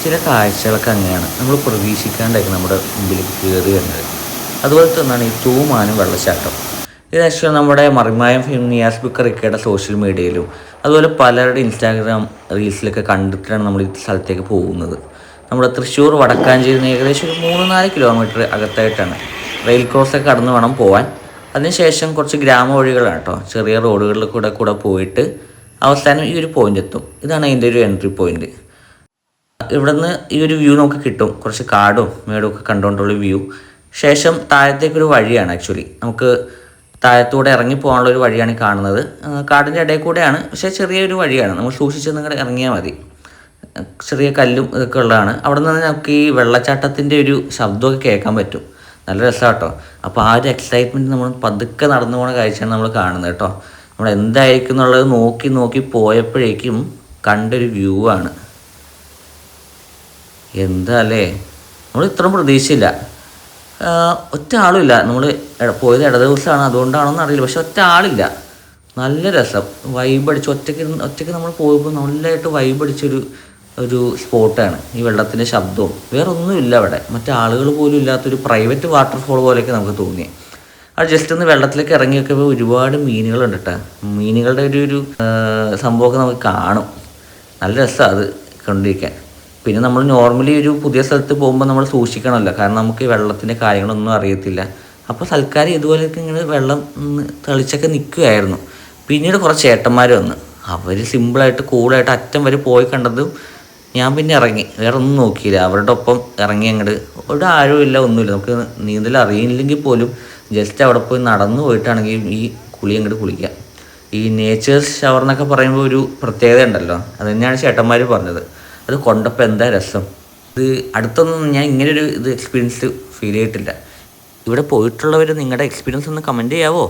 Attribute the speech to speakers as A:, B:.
A: ചില കാഴ്ചകളൊക്കെ അങ്ങനെയാണ് നമ്മൾ പ്രതീക്ഷിക്കാണ്ടായിരിക്കും നമ്മുടെ മുമ്പിൽ കയറി വരുന്നത്. അതുപോലെ തന്നെയാണ് ഈ തൂമാനും വെള്ളച്ചാട്ടം. ഇത് ആക്ച്വലി നമ്മുടെ മറിമായം ഫിലിം നിയാസ് ബുക്കറിക്കയുടെ സോഷ്യൽ മീഡിയയിലും അതുപോലെ പലരുടെ ഇൻസ്റ്റാഗ്രാം റീൽസിലൊക്കെ കണ്ടിട്ടാണ് നമ്മൾ ഈ സ്ഥലത്തേക്ക് പോകുന്നത്. നമ്മുടെ തൃശ്ശൂർ വടക്കാഞ്ചേരി നിന്ന് ഏകദേശം ഒരു 3-4 കിലോമീറ്റർ അകത്തായിട്ടാണ്. റെയിൽ ക്രോസൊക്കെ കടന്ന് വേണം പോകാൻ. അതിനുശേഷം കുറച്ച് ഗ്രാമവഴികളാണ് കേട്ടോ, ചെറിയ റോഡുകളിൽ കൂടെ പോയിട്ട് അവസാനം ഈ ഒരു പോയിന്റ് എത്തും. ഇതാണ് അതിൻ്റെ ഒരു എൻട്രി പോയിന്റ്. ഇവിടെ നിന്ന് ഈ ഒരു വ്യൂ നമുക്ക് കിട്ടും, കുറച്ച് കാടും മേടും ഒക്കെ കണ്ടുകൊണ്ടുള്ള വ്യൂ. ശേഷം താഴത്തേക്കൊരു വഴിയാണ് ആക്ച്വലി, നമുക്ക് താഴത്തൂടെ ഇറങ്ങി പോകാനുള്ള ഒരു വഴിയാണ് കാണുന്നത്. കാടിൻ്റെ ഇടയിൽ കൂടെയാണ്, പക്ഷേ ചെറിയൊരു വഴിയാണ്, നമ്മൾ സൂക്ഷിച്ച് നിങ്ങൾ ഇറങ്ങിയാൽ മതി. ചെറിയ കല്ലും ഇതൊക്കെ ഉള്ളതാണ്. അവിടെ നിന്ന് നമുക്ക് ഈ വെള്ളച്ചാട്ടത്തിൻ്റെ ഒരു ശബ്ദമൊക്കെ കേൾക്കാൻ പറ്റും. നല്ല രസമാണ് കേട്ടോ. അപ്പോൾ ആ ഒരു എക്സൈറ്റ്മെൻറ്റ് നമ്മൾ പതുക്കെ നടന്നു പോകുന്ന കാഴ്ചയാണ് നമ്മൾ കാണുന്നത് കേട്ടോ. നമ്മൾ എന്തായിരിക്കും എന്നുള്ളത് നോക്കി നോക്കി പോയപ്പോഴേക്കും കണ്ടൊരു വ്യൂ ആണ്. എന്താ അല്ലേ, നമ്മൾ ഇത്രയും പ്രതീക്ഷയില്ല. ഒറ്റ ആളുമില്ല. നമ്മൾ പോയത് ഇട ദിവസമാണ്, അതുകൊണ്ടാണോന്ന് അറിയില്ല, പക്ഷെ ഒറ്റ ആളില്ല. നല്ല രസം, വൈബടിച്ച് ഒറ്റയ്ക്ക് നമ്മൾ പോയപ്പോൾ നല്ലതായിട്ട് വൈബടിച്ചൊരു സ്പോട്ടാണ്. ഈ വെള്ളത്തിൻ്റെ ശബ്ദവും വേറെ ഒന്നുമില്ല അവിടെ, മറ്റാളുകൾ പോലും ഇല്ലാത്തൊരു പ്രൈവറ്റ് വാട്ടർഫോൾ പോലെയൊക്കെ നമുക്ക് തോന്നി. അത് ജസ്റ്റ് ഒന്ന് വെള്ളത്തിലേക്ക് ഇറങ്ങി നോക്കിയപ്പോൾ ഒരുപാട് മീനുകളുണ്ട് കേട്ടോ. മീനുകളുടെ ഒരു സംഭവമൊക്കെ നമുക്ക് കാണും. നല്ല രസമാണ് അത് കണ്ടിരിക്കാൻ. പിന്നെ നമ്മൾ നോർമലി ഒരു പുതിയ സ്ഥലത്ത് പോകുമ്പോൾ നമ്മൾ സൂക്ഷിക്കണമല്ലോ, കാരണം നമുക്ക് ഈ വെള്ളത്തിൻ്റെ കാര്യങ്ങളൊന്നും അറിയത്തില്ല. അപ്പോൾ സൽക്കാരം ഇതുപോലെയൊക്കെ ഇങ്ങനെ വെള്ളം തെളിച്ചൊക്കെ നിൽക്കുകയായിരുന്നു. പിന്നീട് കുറച്ച് ചേട്ടന്മാർ വന്ന്, അവർ സിമ്പിളായിട്ട് കൂളായിട്ട് അറ്റം വരെ പോയി കണ്ടതും ഞാൻ പിന്നെ ഇറങ്ങി, വേറെ ഒന്നും നോക്കിയില്ല. അവരുടെ ഒപ്പം ഇറങ്ങി അങ്ങോട്ട്. ഒരു ആഴമില്ല, ഒന്നുമില്ല. നമുക്ക് നീന്തൽ അറിയില്ലെങ്കിൽ പോലും ജസ്റ്റ് അവിടെ പോയി നടന്നു പോയിട്ടാണെങ്കിൽ ഈ കുളി അങ്ങോട്ട് കുളിക്കാം. ഈ നേച്ചർ ഷവർ എന്നൊക്കെ പറയുമ്പോൾ ഒരു പ്രത്യേകത ഉണ്ടല്ലോ, അത് തന്നെയാണ് ചേട്ടന്മാർ പറഞ്ഞത്. അത് കൊണ്ടപ്പോൾ എന്താ രസം. ഇത് അടുത്തൊന്നും ഞാൻ ഇങ്ങനൊരു എക്സ്പീരിയൻസ് ഫീൽ ചെയ്തിട്ടില്ല. ഇവിടെ പോയിട്ടുള്ളവർ നിങ്ങളുടെ എക്സ്പീരിയൻസ് ഒന്ന് കമൻറ്റ് ചെയ്യാവോ?